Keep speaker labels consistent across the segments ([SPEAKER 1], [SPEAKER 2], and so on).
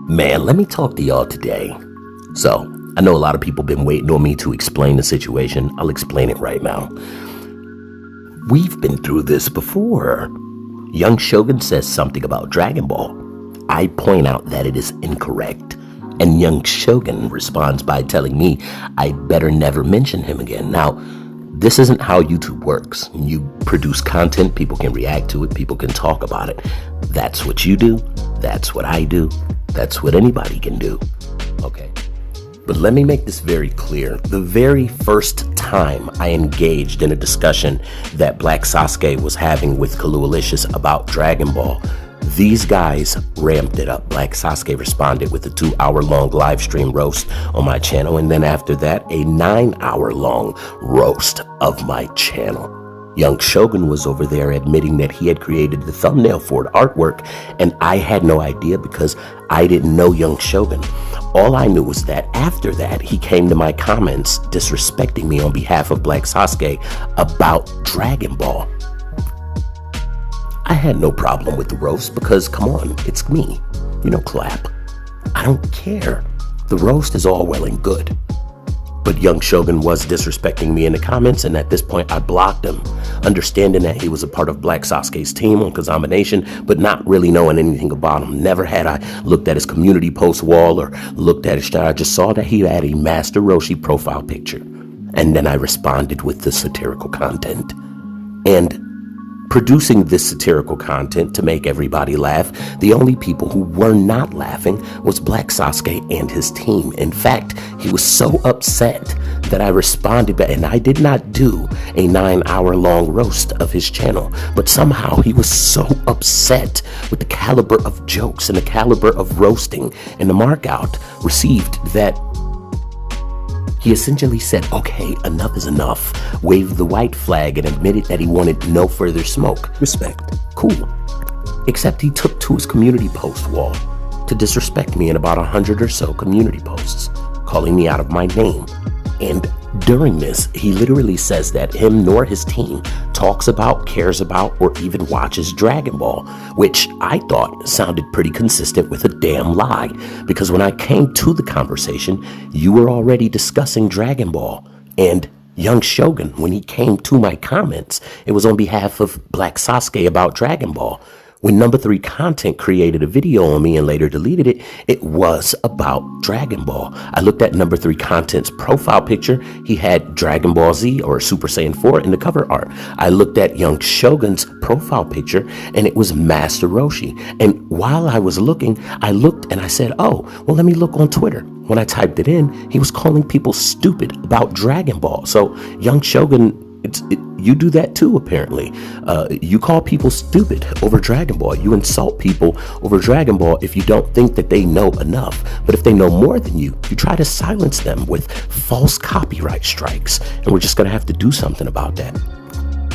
[SPEAKER 1] Man, let me talk to y'all today. So, I know a lot of people been waiting on me to explain the situation. I'll explain it right now. We've been through this before. Young Shogun says something about Dragon Ball. I point out that it is incorrect. And Young Shogun responds by telling me I better never mention him again. Now, this isn't how YouTube works. You produce content, people can react to it, people can talk about it. That's what you do. That's what I do. That's what anybody can do. Okay. But let me make this very clear. The very first time I engaged in a discussion that Black Sasuke was having with Kalualicious about Dragon Ball, these guys ramped it up. Black Sasuke responded with a 2-hour-long live stream roast on my channel, and then after that, a 9-hour-long roast of my channel. Young Shogun was over there admitting that he had created the thumbnail for the artwork, and I had no idea because I didn't know Young Shogun. All I knew was that after that, he came to my comments disrespecting me on behalf of Black Sasuke about Dragon Ball. I had no problem with the roast because, come on, it's me. You know, clap. I don't care. The roast is all well and good. But Young Shogun was disrespecting me in the comments, and at this point I blocked him, understanding that he was a part of Black Sasuke's team on Kazama Nation, but not really knowing anything about him. Never had I looked at his community post wall or looked at his channel. I just saw that he had a Master Roshi profile picture. And then I responded with the satirical content. And producing this satirical content to make everybody laugh, the only people who were not laughing was Black Sasuke and his team. In fact, he was so upset that I responded back, and I did not do a 9-hour-long roast of his channel, but somehow he was so upset with the caliber of jokes and the caliber of roasting and the markout received that he essentially said, okay, enough is enough, waved the white flag, and admitted that he wanted no further smoke. Respect. Cool. Except he took to his community post wall to disrespect me in about 100 or so community posts, calling me out of my name. And during this, he literally says that him nor his team talks about, cares about, or even watches Dragon Ball, which I thought sounded pretty consistent with a damn lie, because when I came to the conversation, you were already discussing Dragon Ball. And Young Shogun, when he came to my comments, it was on behalf of Black Sasuke about Dragon Ball. When Number 3 Content created a video on me and later deleted it, it was about Dragon Ball. I looked at Number 3 Content's profile picture. He had Dragon Ball Z or Super Saiyan 4 in the cover art. I looked at Young Shogun's profile picture and it was Master Roshi. And while I was looking, I looked and I said, oh, well, let me look on Twitter. When I typed it in, he was calling people stupid about Dragon Ball. So Young Shogun, you do that too, apparently. You call people stupid over Dragon Ball. You insult people over Dragon Ball if you don't think that they know enough. But if they know more than you, you try to silence them with false copyright strikes. And we're just going to have to do something about that.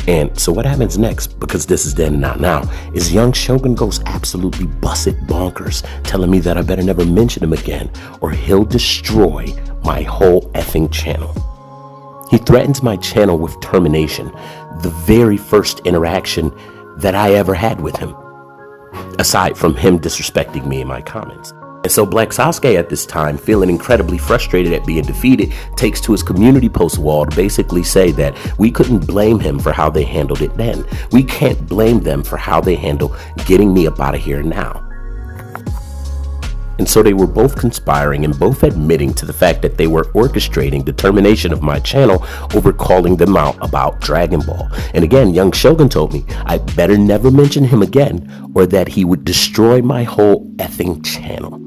[SPEAKER 1] And so what happens next, because this is then and not now, is Young Shogun goes absolutely busted bonkers, telling me that I better never mention him again or he'll destroy my whole effing channel. He threatens my channel with termination, the very first interaction that I ever had with him, aside from him disrespecting me in my comments. And so Black Sasuke at this time, feeling incredibly frustrated at being defeated, takes to his community post wall to basically say that we couldn't blame him for how they handled it then. We can't blame them for how they handle getting me up out of here now. And so they were both conspiring and both admitting to the fact that they were orchestrating the termination of my channel over calling them out about Dragon Ball. And again, Young Shogun told me I better never mention him again or that he would destroy my whole effing channel.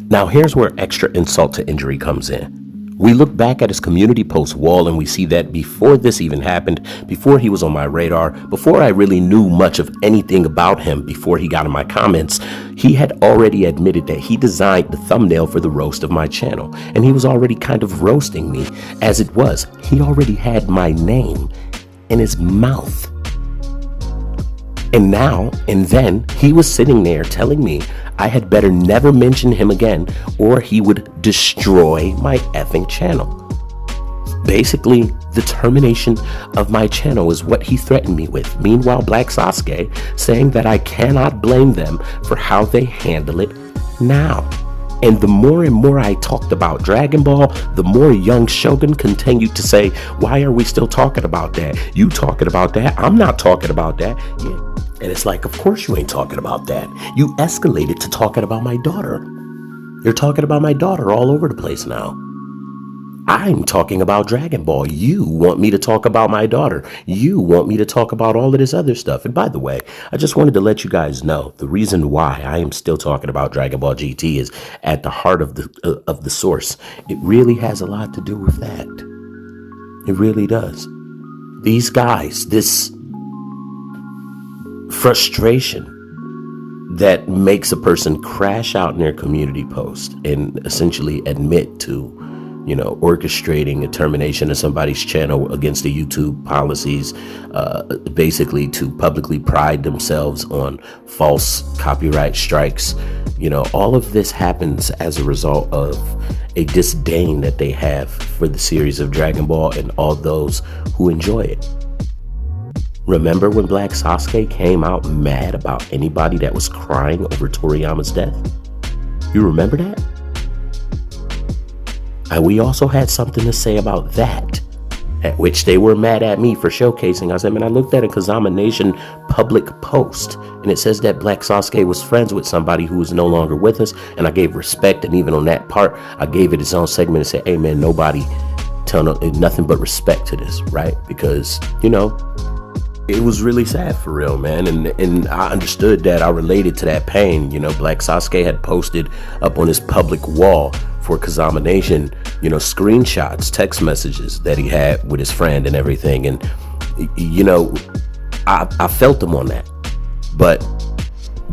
[SPEAKER 1] Now here's where extra insult to injury comes in. We look back at his community post wall and we see that before this even happened, before he was on my radar, before I really knew much of anything about him, before he got in my comments, he had already admitted that he designed the thumbnail for the roast of my channel. And he was already kind of roasting me as it was. He already had my name in his mouth. And now and then he was sitting there telling me I had better never mention him again or he would destroy my effing channel. Basically, the termination of my channel is what he threatened me with. Meanwhile, Black Sasuke saying that I cannot blame them for how they handle it now. And the more and more I talked about Dragon Ball, the more young Shogun continued to say, why are we still talking about that? You talking about that? I'm not talking about that. Yeah. And it's like, of course you ain't talking about that. You escalated to talking about my daughter. You're talking about my daughter all over the place now. I'm talking about Dragon Ball. You want me to talk about my daughter. You want me to talk about all of this other stuff. And by the way, I just wanted to let you guys know the reason why I am still talking about Dragon Ball GT is at the heart of the source. It really has a lot to do with that. It really does. These guys, this frustration that makes a person crash out in their community post and essentially admit to orchestrating a termination of somebody's channel against the YouTube policies, basically to publicly pride themselves on false copyright strikes. All of this happens as a result of a disdain that they have for the series of Dragon Ball and all those who enjoy it. Remember when Black Sasuke came out mad about anybody that was crying over Toriyama's death? You remember that? And we also had something to say about that, at which they were mad at me for showcasing. I said, man, I looked at a Kazama Nation public post, and it says that Black Sasuke was friends with somebody who is no longer with us, and I gave respect, and even on that part, I gave it its own segment and said, hey, man, nobody tell nothing but respect to this, right? Because, it was really sad for real, man. And I understood that. I related to that pain. Black Sasuke had posted up on his public wall for Kazama Nation, screenshots, text messages that he had with his friend and everything. And, I felt him on that. But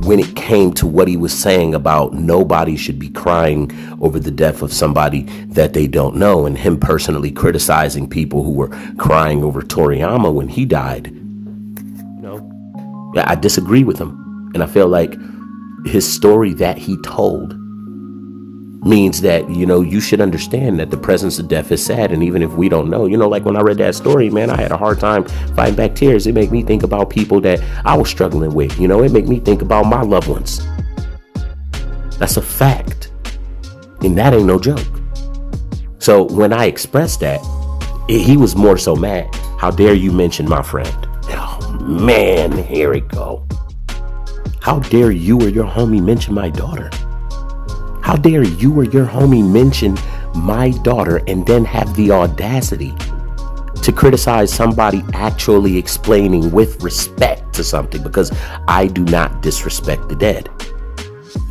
[SPEAKER 1] when it came to what he was saying about nobody should be crying over the death of somebody that they don't know, and him personally criticizing people who were crying over Toriyama when he died, I disagree with him. And I feel like his story that he told means that, you should understand that the presence of death is sad. And even if we don't know, like when I read that story, man, I had a hard time fighting back tears. It made me think about people that I was struggling with. It made me think about my loved ones. That's a fact. And that ain't no joke. So when I expressed that, he was more so mad. How dare you mention my friend? Man, here we go. How dare you or your homie mention my daughter? How dare you or your homie mention my daughter and then have the audacity to criticize somebody actually explaining with respect to something? Because I do not disrespect the dead.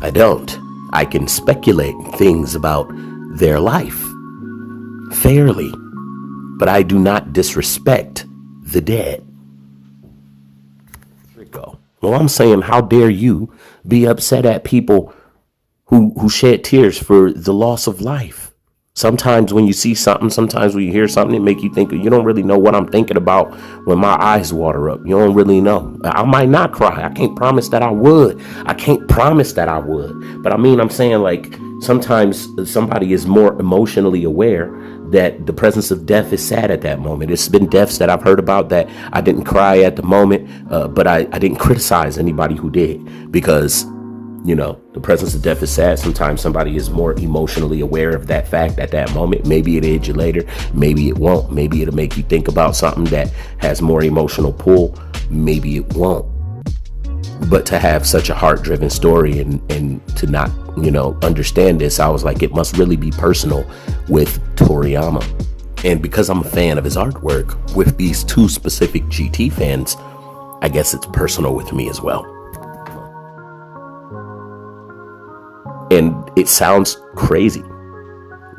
[SPEAKER 1] I don't. I can speculate things about their life fairly, but I do not disrespect the dead. Well, I'm saying, how dare you be upset at people who shed tears for the loss of life? Sometimes when you see something, sometimes when you hear something, it make you think. You don't really know what I'm thinking about when my eyes water up. You don't really know. I might not cry. I can't promise that I would. But I'm saying, like, sometimes somebody is more emotionally aware that the presence of death is sad at that moment. It's been deaths that I've heard about that I didn't cry at the moment, but I didn't criticize anybody who did, because, the presence of death is sad. Sometimes somebody is more emotionally aware of that fact at that moment. Maybe it'll hit you later. Maybe it won't. Maybe it'll make you think about something that has more emotional pull. Maybe it won't. But to have such a heart-driven story and to not, understand this, I was like, it must really be personal with Toriyama. And because I'm a fan of his artwork, with these two specific GT fans, I guess it's personal with me as well. And it sounds crazy,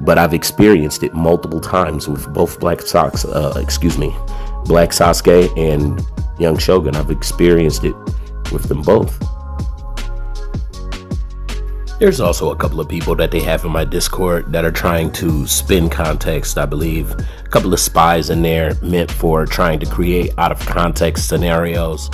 [SPEAKER 1] but I've experienced it multiple times with both Black Sasuke and Young Shogun. I've experienced it with them both. There's also a couple of people that they have in my Discord that are trying to spin context. I believe a couple of spies in there meant for trying to create out of context scenarios.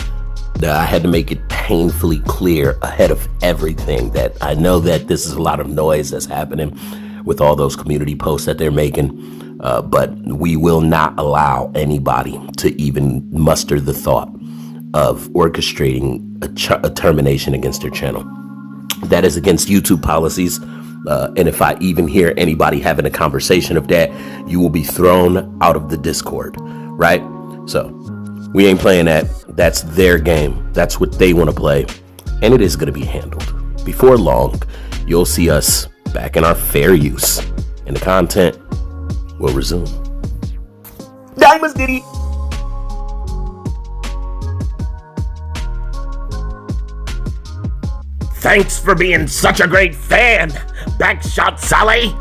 [SPEAKER 1] That I had to make it painfully clear ahead of everything that I know that this is a lot of noise that's happening with all those community posts that they're making. But we will not allow anybody to even muster the thought of orchestrating a termination against their channel. That is against YouTube policies. And if I even hear anybody having a conversation of that, you will be thrown out of the Discord, right? So we ain't playing that. That's their game. That's what they want to play. And it is going to be handled. Before long, you'll see us back in our fair use. And the content will resume. Diamonds, Diddy!
[SPEAKER 2] Thanks for being such a great fan, Backshot Sally.